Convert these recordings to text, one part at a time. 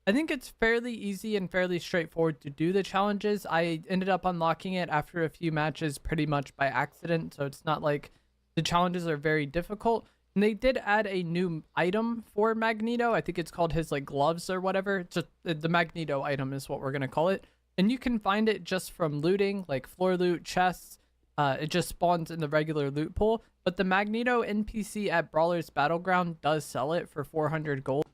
I think it's fairly easy and fairly straightforward to do the challenges. I ended up unlocking it after a few matches pretty much by accident, so it's not like the challenges are very difficult. And they did add a new item for Magneto. I think it's called his like gloves or whatever. Just the Magneto item is what we're gonna call it. And you can find it just from looting, like floor loot, chests. It just spawns in the regular loot pool. But the Magneto NPC at Brawler's Battleground does sell it for 400 gold.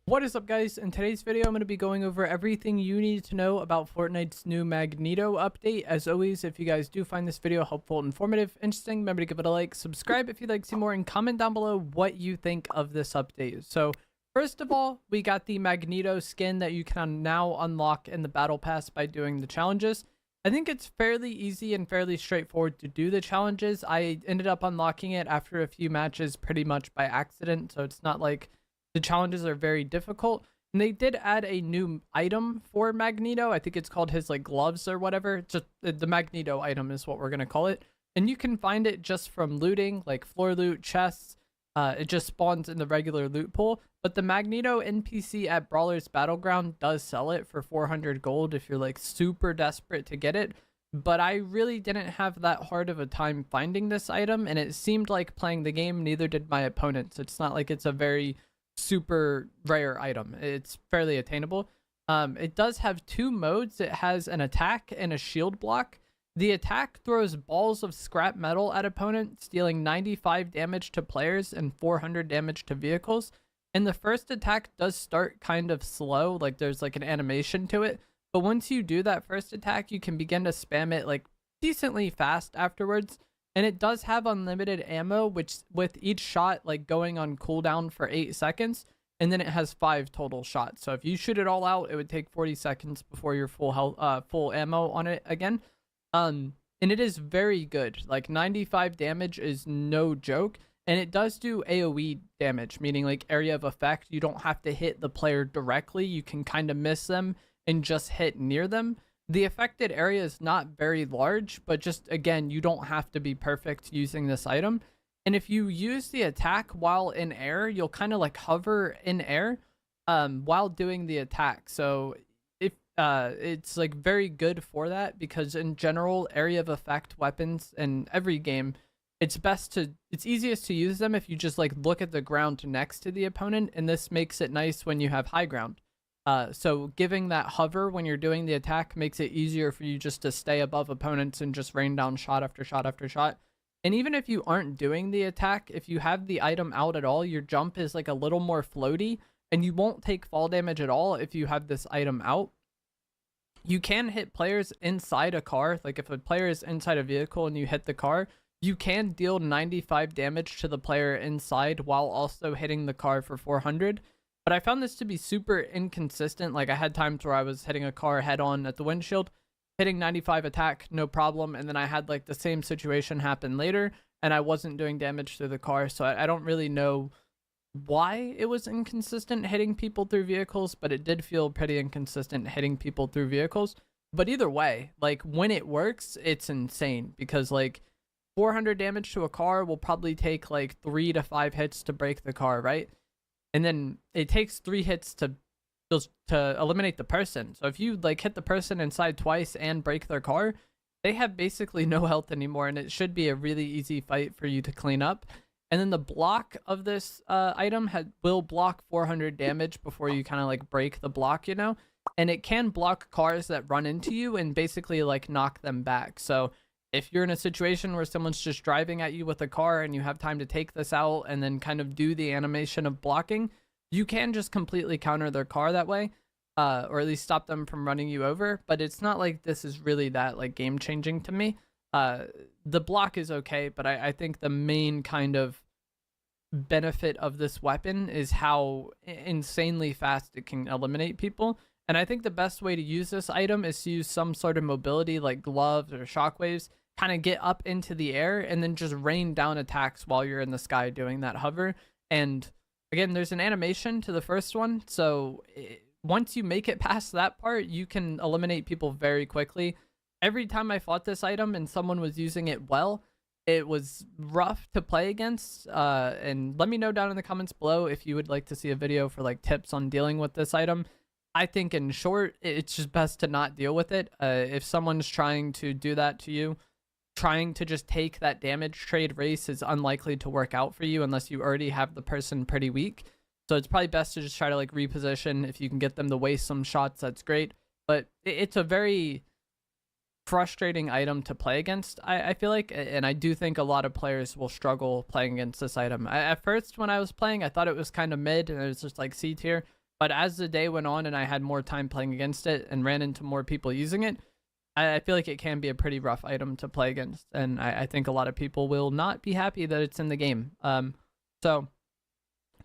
What is up, guys? In today's video, I'm going to be going over everything you need to know about Fortnite's new Magneto update. As always, if you guys do find this video helpful, informative, interesting, remember to give it a like, subscribe if you'd like to see more, and comment down below what you think of this update. So, first of all, we got the Magneto skin that you can now unlock in the Battle Pass by doing the challenges. I think it's fairly easy and fairly straightforward to do the challenges. I ended up unlocking it after a few matches pretty much by accident, so it's not like the challenges are very difficult. And they did add a new item for Magneto. I think it's called his like gloves or whatever. Just the Magneto item is what we're going to call it. And you can find it just from looting, like floor loot, chests. It just spawns in the regular loot pool. But the Magneto NPC at Brawler's Battleground does sell it for 400 gold if you're like super desperate to get it. But I really didn't have that hard of a time finding this item. And it seemed like playing the game, neither did my opponents. It's not like it's a very super rare item. It's fairly attainable. It does have two modes. It has an attack and a shield block. The attack throws balls of scrap metal at opponents, dealing 95 damage to players and 400 damage to vehicles. And the first attack does start kind of slow, like there's like an animation to it. But once you do that first attack, you can begin to spam it like decently fast afterwards. And it does have unlimited ammo, which with each shot like going on cooldown for 8 seconds, and then it has 5 total shots. So if you shoot it all out, it would take 40 seconds before you're full health, full ammo on it again. And it is very good. Like 95 damage is no joke, and it does do AoE damage, meaning like area of effect. You don't have to hit the player directly. You can kind of miss them and just hit near them. The affected area is not very large, but just again, you don't have to be perfect using this item. And if you use the attack while in air, you'll kind of like hover in air while doing the attack. So if it's like very good for that, because in general, area of effect weapons in every game, it's easiest to use them if you just like look at the ground next to the opponent, and this makes it nice when you have high ground. So giving that hover when you're doing the attack makes it easier for you just to stay above opponents and just rain down shot after shot after shot. And even if you aren't doing the attack, if you have the item out at all, your jump is like a little more floaty, and you won't take fall damage at all if you have this item out. You can hit players inside a car. Like if a player is inside a vehicle and you hit the car, you can deal 95 damage to the player inside while also hitting the car for 400. But I found this to be super inconsistent. Like I had times where I was hitting a car head on at the windshield, hitting 95 attack, no problem. And then I had like the same situation happen later, and I wasn't doing damage to the car. So I don't really know why it was inconsistent hitting people through vehicles, but it did feel pretty inconsistent hitting people through vehicles. But either way, like when it works, it's insane, because like 400 damage to a car will probably take like 3 to 5 hits to break the car, right? And then it takes 3 hits to eliminate the person. So if you like hit the person inside twice and break their car, they have basically no health anymore, and it should be a really easy fight for you to clean up. And then the block of this item will block 400 damage before you kind of like break the block, you know? And it can block cars that run into you and basically like knock them back. So if you're in a situation where someone's just driving at you with a car and you have time to take this out and then kind of do the animation of blocking, you can just completely counter their car that way, or at least stop them from running you over. But it's not like this is really that like game changing to me. The block is okay, but I think the main kind of benefit of this weapon is how insanely fast it can eliminate people. And I think the best way to use this item is to use some sort of mobility like gloves or shockwaves, kind of get up into the air and then just rain down attacks while you're in the sky doing that hover. And again, there's an animation to the first one, so once you make it past that part, you can eliminate people very quickly. every time I fought this item and someone was using it well, it was rough to play against. And let me know down in the comments below if you would like to see a video for like tips on dealing with this item. I think in short, it's just best to not deal with it. If someone's trying to do that to you, trying to just take that damage trade race is unlikely to work out for you unless you already have the person pretty weak. So it's probably best to just try to like reposition. If you can get them to waste some shots, that's great. But it's a very frustrating item to play against, I feel like, and I do think a lot of players will struggle playing against this item. At first, when I was playing, I thought it was kind of mid and it was just like C tier. But as the day went on and I had more time playing against it and ran into more people using it, I feel like it can be a pretty rough item to play against. And I think a lot of people will not be happy that it's in the game. So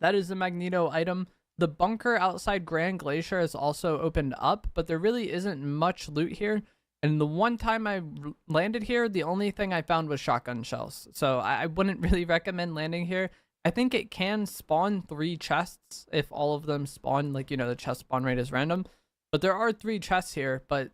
that is the Magneto item. The bunker outside Grand Glacier is also opened up, but there really isn't much loot here. And the one time I landed here, the only thing I found was shotgun shells. So I wouldn't really recommend landing here. I think it can spawn 3 chests if all of them spawn, like, you know, the chest spawn rate is random. But there are 3 chests here, but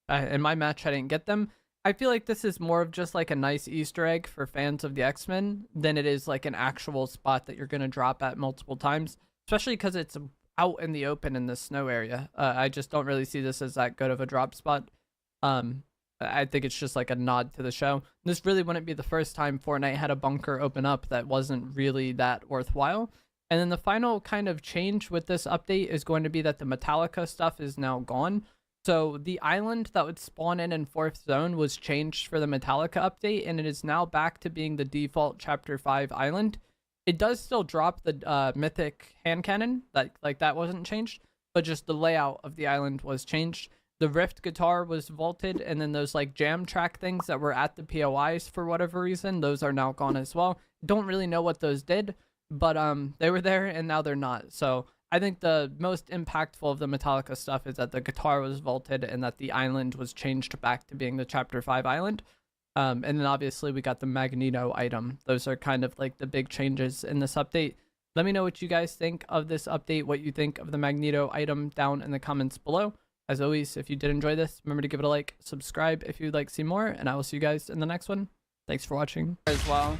in my match, I didn't get them. I feel like this is more of just like a nice Easter egg for fans of the X-Men than it is like an actual spot that you're going to drop at multiple times, especially because it's out in the open in the snow area. I just don't really see this as that good of a drop spot. I think it's just like a nod to the show. This really wouldn't be the first time Fortnite had a bunker open up that wasn't really that worthwhile. And then the final kind of change with this update is going to be that the Metallica stuff is now gone. So the island that would spawn in 4th zone was changed for the Metallica update, and it is now back to being the default Chapter 5 island. It does still drop the mythic hand cannon, that wasn't changed, but just the layout of the island was changed. The Rift guitar was vaulted, and then those like jam track things that were at the POIs for whatever reason, those are now gone as well. Don't really know what those did, but they were there and now they're not. So I think the most impactful of the Metallica stuff is that the guitar was vaulted and that the island was changed back to being the Chapter 5 island. And then obviously we got the Magneto item. Those are kind of like the big changes in this update. Let me know what you guys think of this update, what you think of the Magneto item down in the comments below. As always, if you did enjoy this, remember to give it a like, subscribe if you'd like to see more, and I will see you guys in the next one. Thanks for watching as well.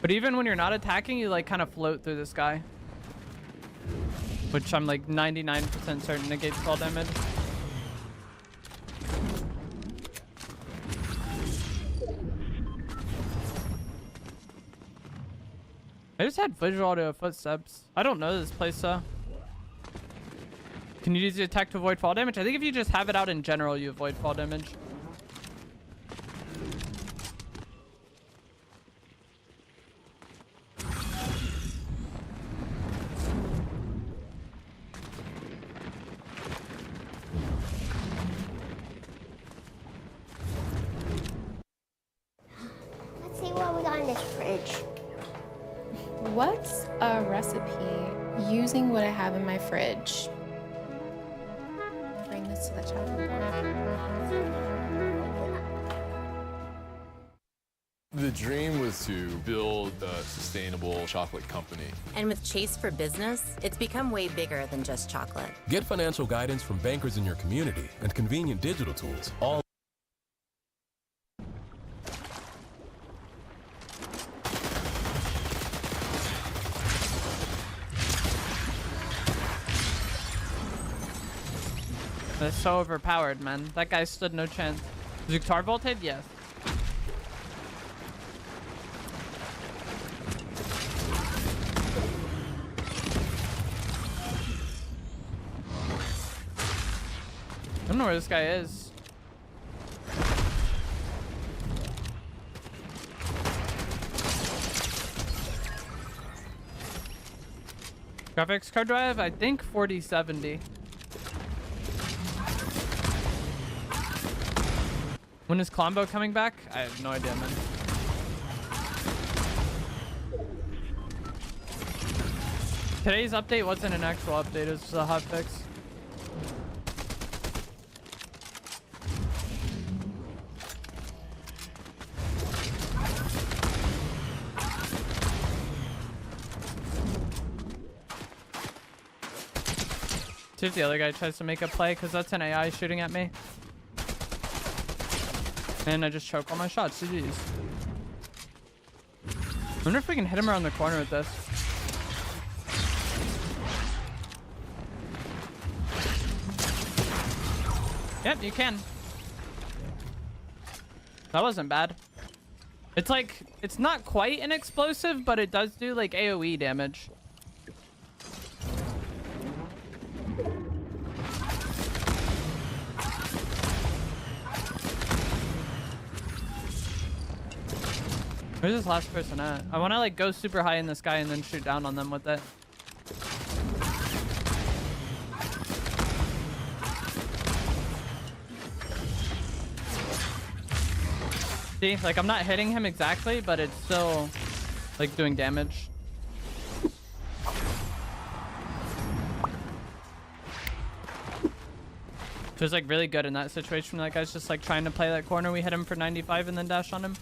But even when you're not attacking, you like kind of float through the sky, which I'm like 99% certain negates fall damage. I just had visual audio footsteps. I don't know this place, so. Can you use the attack to avoid fall damage? I think if you just have it out in general, you avoid fall damage. Let's see what we got in this fridge. What's a recipe using what I have in my fridge? Bring this to the chopping board. The dream was to build a sustainable chocolate company. And with Chase for Business, it's become way bigger than just chocolate. Get financial guidance from bankers in your community and convenient digital tools, all That's so overpowered, man. That guy stood no chance. Is your guitar vaulted? Yes. I don't know where this guy is. Graphics card drive? I think 4070. When is Klombo coming back? I have no idea, man. Today's update wasn't an actual update, it was just a hotfix. See if the other guy tries to make a play, because that's an AI shooting at me. And I just choke all my shots. GG's. I wonder if we can hit him around the corner with this. Yep, you can. That wasn't bad. It's like, it's not quite an explosive, but it does do like AoE damage. Where's this last person at? I want to like go super high in the sky and then shoot down on them with it. See, like I'm not hitting him exactly, but it's still like doing damage. Feels like really good in that situation. That guy's just like trying to play that corner. We hit him for 95 and then dash on him.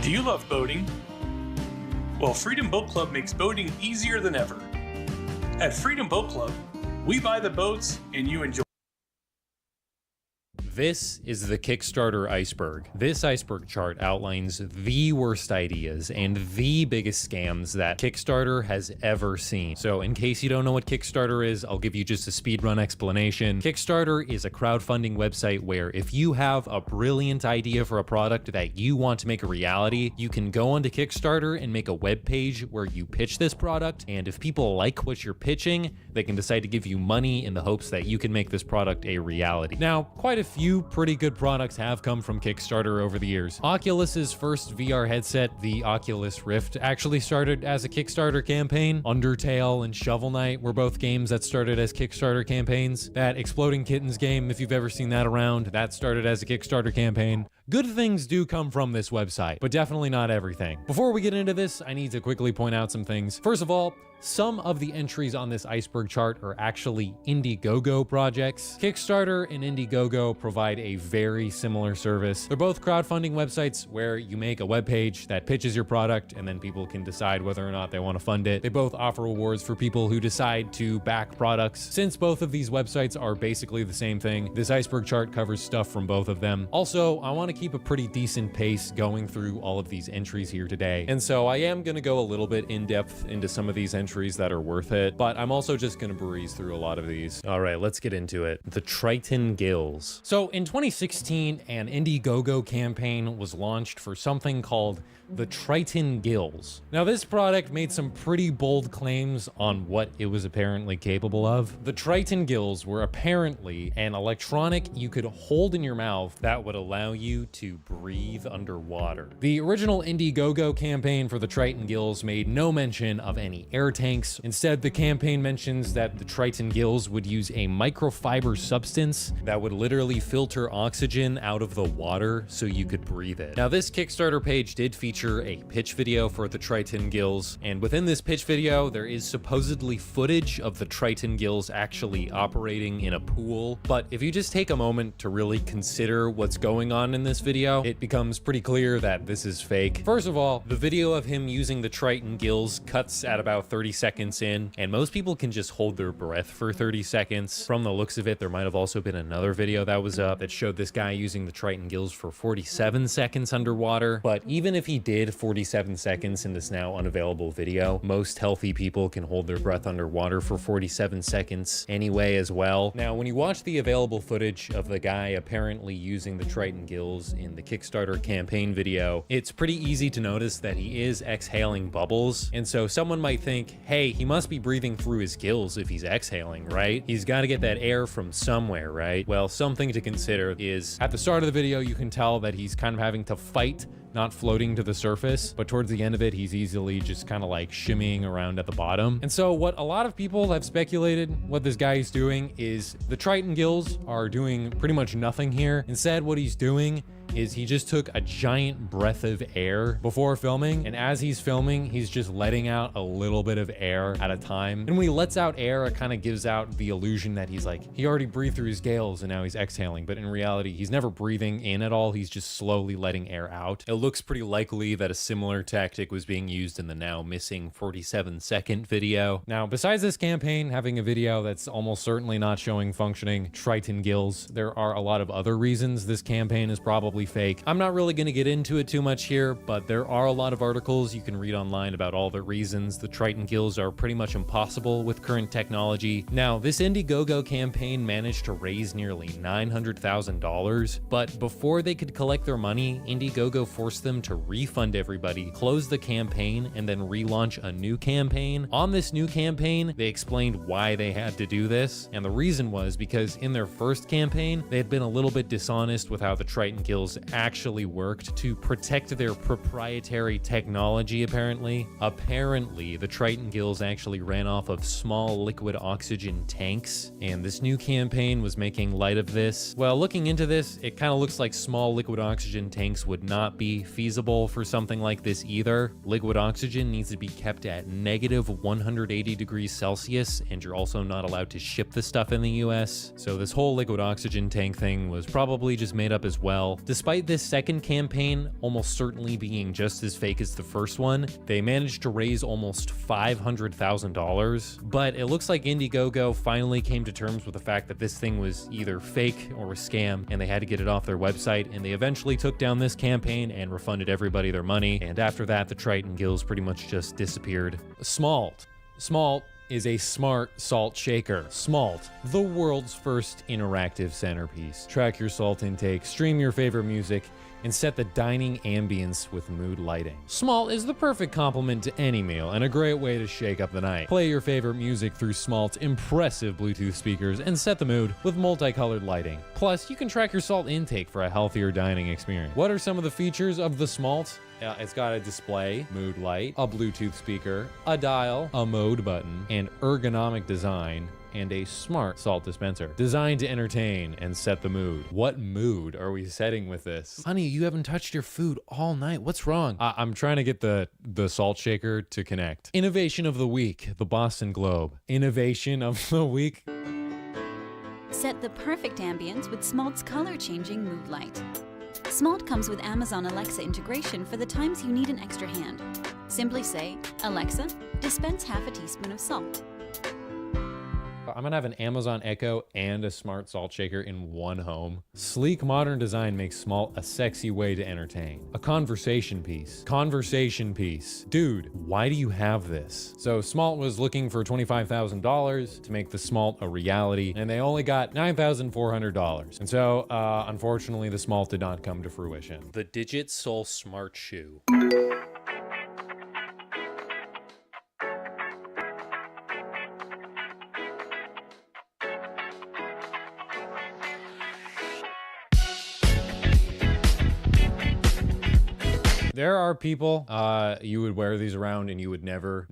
Do you love boating? Well, Freedom Boat Club makes boating easier than ever. At Freedom Boat Club, we buy the boats and you enjoy. This is the Kickstarter iceberg. This iceberg chart outlines the worst ideas and the biggest scams that Kickstarter has ever seen. So in case you don't know what Kickstarter is, I'll give you just a speedrun explanation. Kickstarter is a crowdfunding website where if you have a brilliant idea for a product that you want to make a reality, you can go onto Kickstarter and make a web page where you pitch this product, and if people like what you're pitching, they can decide to give you money in the hopes that you can make this product a reality. Now, quite a few pretty good products have come from Kickstarter over the years. Oculus's first VR headset, the Oculus Rift, actually started as a Kickstarter campaign. Undertale and Shovel Knight were both games that started as Kickstarter campaigns. That Exploding Kittens game, if you've ever seen that around, that started as a Kickstarter campaign. Good things do come from this website, but definitely not everything. Before we get into this, I need to quickly point out some things. First of all, some of the entries on this iceberg chart are actually Indiegogo projects. Kickstarter and Indiegogo provide a very similar service. They're both crowdfunding websites where you make a web page that pitches your product and then people can decide whether or not they want to fund it. They both offer rewards for people who decide to back products. Since both of these websites are basically the same thing, this iceberg chart covers stuff from both of them. Also, I want to keep a pretty decent pace going through all of these entries here today. And so I am going to go a little bit in depth into some of these entries that are worth it, but I'm also just going to breeze through a lot of these. All right, let's get into it. The Triton Gills. So in 2016, an Indiegogo campaign was launched for something called the Triton Gills. Now, this product made some pretty bold claims on what it was apparently capable of. The Triton Gills were apparently an electronic you could hold in your mouth that would allow you to breathe underwater. The original Indiegogo campaign for the Triton Gills made no mention of any air tanks. Instead, the campaign mentions that the Triton Gills would use a microfiber substance that would literally filter oxygen out of the water so you could breathe it. Now, this Kickstarter page did feature a pitch video for the Triton Gills, and within this pitch video, there is supposedly footage of the Triton Gills actually operating in a pool. But if you just take a moment to really consider what's going on in this video, it becomes pretty clear that this is fake. First of all, the video of him using the Triton Gills cuts at about 30 seconds in, and most people can just hold their breath for 30 seconds. From the looks of it, there might have also been another video that was up that showed this guy using the Triton Gills for 47 seconds underwater. But even if he did 47 seconds in this now unavailable video, most healthy people can hold their breath underwater for 47 seconds anyway as well. Now, when you watch the available footage of the guy apparently using the Triton Gills in the Kickstarter campaign video, it's pretty easy to notice that he is exhaling bubbles. And so someone might think, hey, he must be breathing through his gills if he's exhaling, right? He's got to get that air from somewhere, right? Well, something to consider is at the start of the video, you can tell that he's kind of having to fight not floating to the surface, but towards the end of it, he's easily just kind of like shimmying around at the bottom. And so what a lot of people have speculated what this guy is doing is the Triton Gills are doing pretty much nothing here. Instead, what he's doing is he just took a giant breath of air before filming, and as he's filming, he's just letting out a little bit of air at a time. And when he lets out air, it kind of gives out the illusion that he's like, he already breathed through his gills and now he's exhaling, but in reality, he's never breathing in at all. He's just slowly letting air out. It looks pretty likely that a similar tactic was being used in the now missing 47-second video. Now, besides this campaign having a video that's almost certainly not showing functioning Triton gills, there are a lot of other reasons this campaign is probably fake. I'm not really going to get into it too much here, but there are a lot of articles you can read online about all the reasons the Triton gills are pretty much impossible with current technology. Now, this Indiegogo campaign managed to raise nearly $900,000, but before they could collect their money, Indiegogo forced them to refund everybody, close the campaign, and then relaunch a new campaign. On this new campaign, they explained why they had to do this, and the reason was because in their first campaign, they had been a little bit dishonest with how the Triton gills actually worked to protect their proprietary technology, apparently. Apparently, the Triton gills actually ran off of small liquid oxygen tanks, and this new campaign was making light of this. Well, looking into this, it kind of looks like small liquid oxygen tanks would not be feasible for something like this either. Liquid oxygen needs to be kept at negative 180 degrees Celsius, and you're also not allowed to ship the stuff in the US. So this whole liquid oxygen tank thing was probably just made up as well. Despite this second campaign almost certainly being just as fake as the first one, they managed to raise almost $500,000. But it looks like Indiegogo finally came to terms with the fact that this thing was either fake or a scam, and they had to get it off their website, and they eventually took down this campaign and refunded everybody their money. And after that, the Triton gills pretty much just disappeared. Smalt. Smalt is a smart salt shaker. Smalt, the world's first interactive centerpiece. Track your salt intake, stream your favorite music, and set the dining ambience with mood lighting. Smalt is the perfect complement to any meal and a great way to shake up the night. Play your favorite music through Smalt's impressive Bluetooth speakers and set the mood with multicolored lighting. Plus, you can track your salt intake for a healthier dining experience. What are some of the features of the Smalt? It's got a display, mood light, a Bluetooth speaker, a dial, a mode button, and ergonomic design, and a smart salt dispenser designed to entertain and set the mood. What mood are we setting with this? Honey, you haven't touched your food all night. What's wrong? I'm trying to get the salt shaker to connect. Innovation of the week, the Boston Globe. Innovation of the week. Set the perfect ambience with Smalt's color-changing mood light. Smalt comes with Amazon Alexa integration for the times you need an extra hand. Simply say, Alexa, dispense half a teaspoon of salt. I'm gonna have an Amazon Echo and a smart salt shaker in one home. Sleek modern design makes Smalt a sexy way to entertain. A conversation piece. Conversation piece. Dude, why do you have this? So Smalt was looking for $25,000 to make the Smalt a reality, and they only got $9,400. And so, unfortunately, the Smalt did not come to fruition. The Digit Soul Smart Shoe. There are people, you would wear these around and you would never,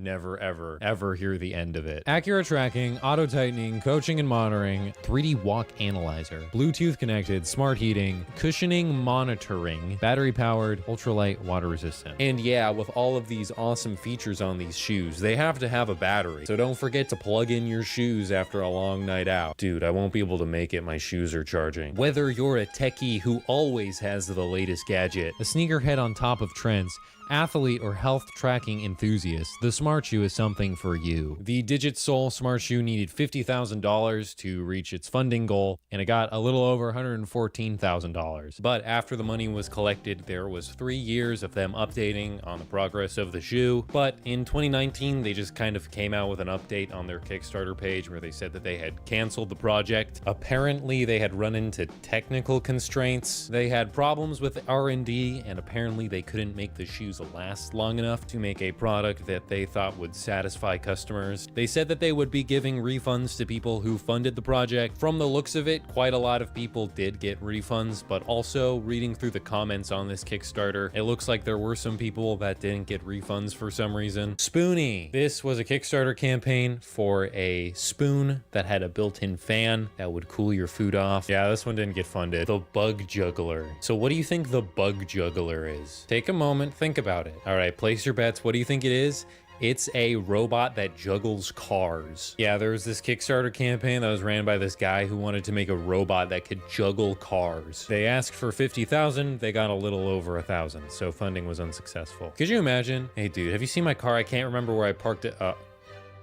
ever hear the end of it. Accurate tracking, auto tightening, coaching and monitoring, 3D walk analyzer, Bluetooth connected, smart heating, cushioning monitoring, battery powered, ultralight, water resistant. And yeah, with all of these awesome features on these shoes, they have to have a battery. So don't forget to plug in your shoes after a long night out. Dude, I won't be able to make it. My shoes are charging. Whether you're a techie who always has the latest gadget, a sneakerhead on top of trends, athlete or health tracking enthusiast, the Smart Shoe is something for you. The Digit Soul Smart Shoe needed $50,000 to reach its funding goal, and it got a little over $114,000. But after the money was collected, there was 3 years of them updating on the progress of the shoe. But in 2019, they just kind of came out with an update on their Kickstarter page where they said that they had canceled the project. Apparently, they had run into technical constraints. They had problems with R&D, and apparently they couldn't make the shoes to last long enough to make a product that they thought would satisfy customers. They said that they would be giving refunds to people who funded the project. From the looks of it, quite a lot of people did get refunds, but also reading through the comments on this Kickstarter, it looks like there were some people that didn't get refunds for some reason. Spoonie. This was a Kickstarter campaign for a spoon that had a built-in fan that would cool your food off. Yeah, this one didn't get funded. The Bug Juggler. So what do you think the Bug Juggler is? Take a moment, think about it. All right, place your bets. What do you think it is? It's a robot that juggles cars. Yeah, there was this Kickstarter campaign that was ran by this guy who wanted to make a robot that could juggle cars. They asked for 50,000, they got a little over 1,000, so funding was unsuccessful. Could you imagine? Hey dude, have you seen my car? I can't remember where I parked it.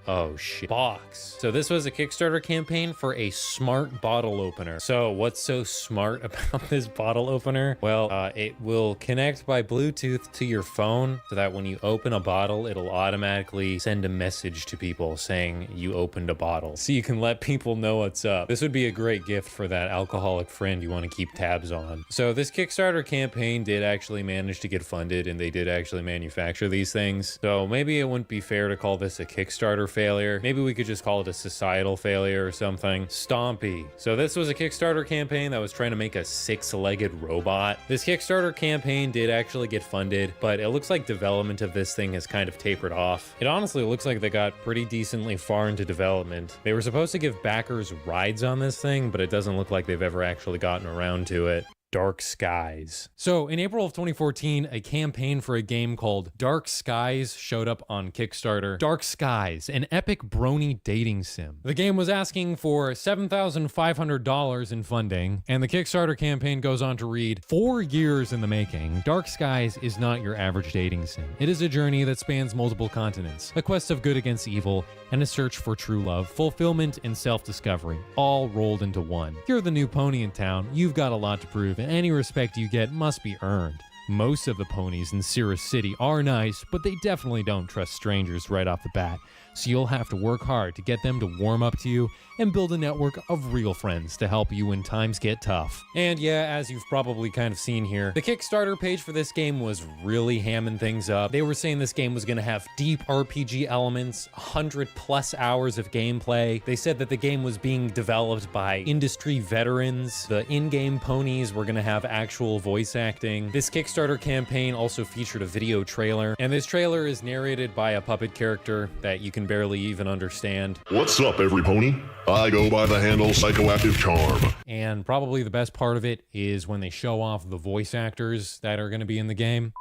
Oh shit. Box. So this was a Kickstarter campaign for a smart bottle opener. So what's so smart about this bottle opener? Well, it will connect by Bluetooth to your phone so that when you open a bottle, it'll automatically send a message to people saying you opened a bottle. So you can let people know what's up. This would be a great gift for that alcoholic friend you want to keep tabs on. So this Kickstarter campaign did actually manage to get funded, and they did actually manufacture these things. So maybe it wouldn't be fair to call this a Kickstarter failure. Maybe we could just call it a societal failure or something. Stompy. So this was a Kickstarter campaign that was trying to make a 6-legged robot. This Kickstarter campaign did actually get funded, but it looks like development of this thing has kind of tapered off. It honestly looks like they got pretty decently far into development. They were supposed to give backers rides on this thing, but it doesn't look like they've ever actually gotten around to it. Dark Skies. So in April of 2014, a campaign for a game called Dark Skies showed up on Kickstarter. Dark Skies, an epic brony dating sim. The game was asking for $7,500 in funding, and the Kickstarter campaign goes on to read, 4 years in the making, Dark Skies is not your average dating sim. It is a journey that spans multiple continents, a quest of good against evil, and a search for true love, fulfillment, and self-discovery, all rolled into one. You're the new pony in town, you've got a lot to prove, and any respect you get must be earned. Most of the ponies in Cirrus City are nice, but they definitely don't trust strangers right off the bat, so you'll have to work hard to get them to warm up to you and build a network of real friends to help you when times get tough. And yeah, as you've probably kind of seen here, the Kickstarter page for this game was really hamming things up. They were saying this game was going to have deep RPG elements, 100+ hours of gameplay. They said that the game was being developed by industry veterans. The in-game ponies were going to have actual voice acting. This Kickstarter campaign also featured a video trailer, and this trailer is narrated by a puppet character that you can barely even understand. What's up, every pony? I go by the handle Psychoactive Charm. And probably the best part of it is when they show off the voice actors that are going to be in the game.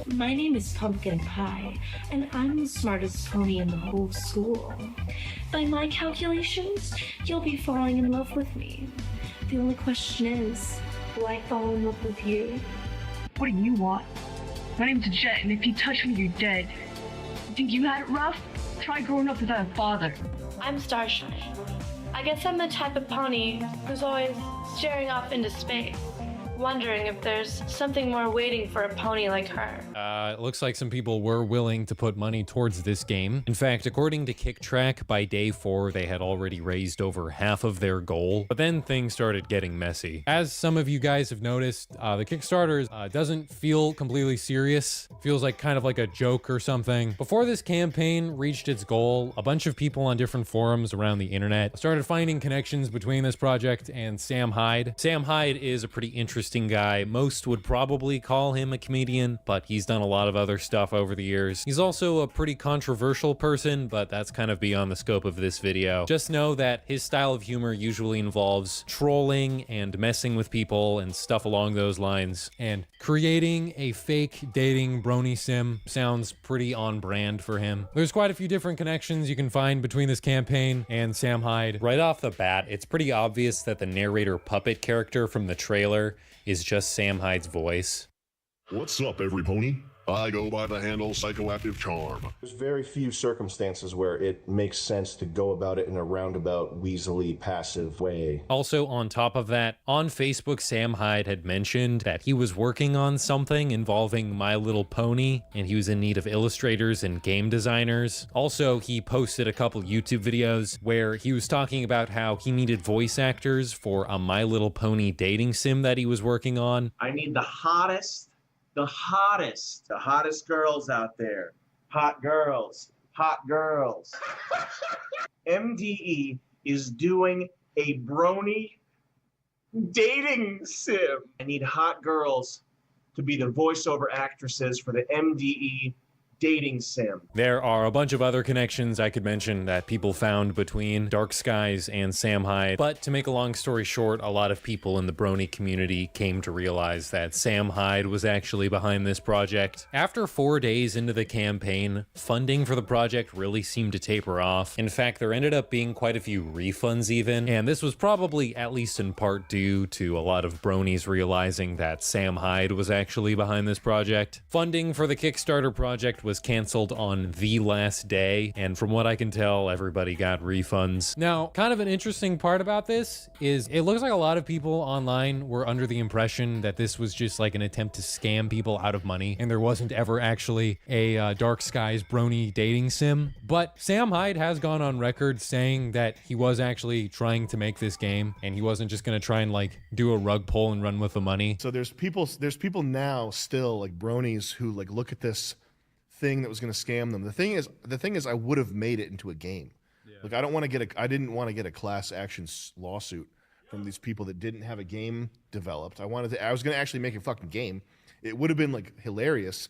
My name is Pumpkin Pie, and I'm the smartest pony in the whole school. By my calculations, you'll be falling in love with me. The only question is, will I fall in love with you? What do you want? My name's Jet, and if you touch me, you're dead. You think you had it rough? Try growing up without a father. I'm Starshine. I guess I'm the type of pony who's always staring off into space, wondering if there's something more waiting for a pony like her. It looks like some people were willing to put money towards this game. In fact, according to KickTrack, by day 4, they had already raised over half of their goal. But then things started getting messy. As some of you guys have noticed, the Kickstarter doesn't feel completely serious. Feels like kind of like a joke or something. Before this campaign reached its goal, a bunch of people on different forums around the internet started finding connections between this project and Sam Hyde. Sam Hyde is a pretty interesting guy. Most would probably call him a comedian, but he's done a lot of other stuff over the years. He's also a pretty controversial person, but that's kind of beyond the scope of this video. Just know that his style of humor usually involves trolling and messing with people and stuff along those lines. And creating a fake dating brony sim sounds pretty on brand for him. There's quite a few different connections you can find between this campaign and Sam Hyde. Right off the bat, it's pretty obvious that the narrator puppet character from the trailer is just Sam Hyde's voice. What's up, every pony? I go by the handle Psychoactive Charm. There's very few circumstances where it makes sense to go about it in a roundabout, weaselly, passive way. Also, on top of that, on Facebook, Sam Hyde had mentioned that he was working on something involving My Little Pony, and he was in need of illustrators and game designers. Also, he posted a couple YouTube videos where he was talking about how he needed voice actors for a My Little Pony dating sim that he was working on. I need the hottest, the hottest girls out there. Hot girls. MDE is doing a brony dating sim. I need hot girls to be the voiceover actresses for the MDE dating sim. There are a bunch of other connections I could mention that people found between Dark Skies and Sam Hyde, but to make a long story short, a lot of people in the brony community came to realize that Sam Hyde was actually behind this project. After 4 days into the campaign, funding for the project really seemed to taper off. In fact, there ended up being quite a few refunds even, and this was probably at least in part due to a lot of bronies realizing that Sam Hyde was actually behind this project. Funding for the Kickstarter project was canceled on the last day, and from what I can tell, everybody got refunds. Now, kind of an interesting part about this is it looks like a lot of people online were under the impression that this was just like an attempt to scam people out of money, and there wasn't ever actually a Dark Skies brony dating sim. But Sam Hyde has gone on record saying that he was actually trying to make this game, and he wasn't just gonna try and like do a rug pull and run with the money. So there's people now still like bronies who like look at this thing that was going to scam them. The thing is I would have made it into a game. Like I didn't want to get a class action lawsuit from these people that didn't have a game developed. I was going to actually make a fucking game. It would have been like hilarious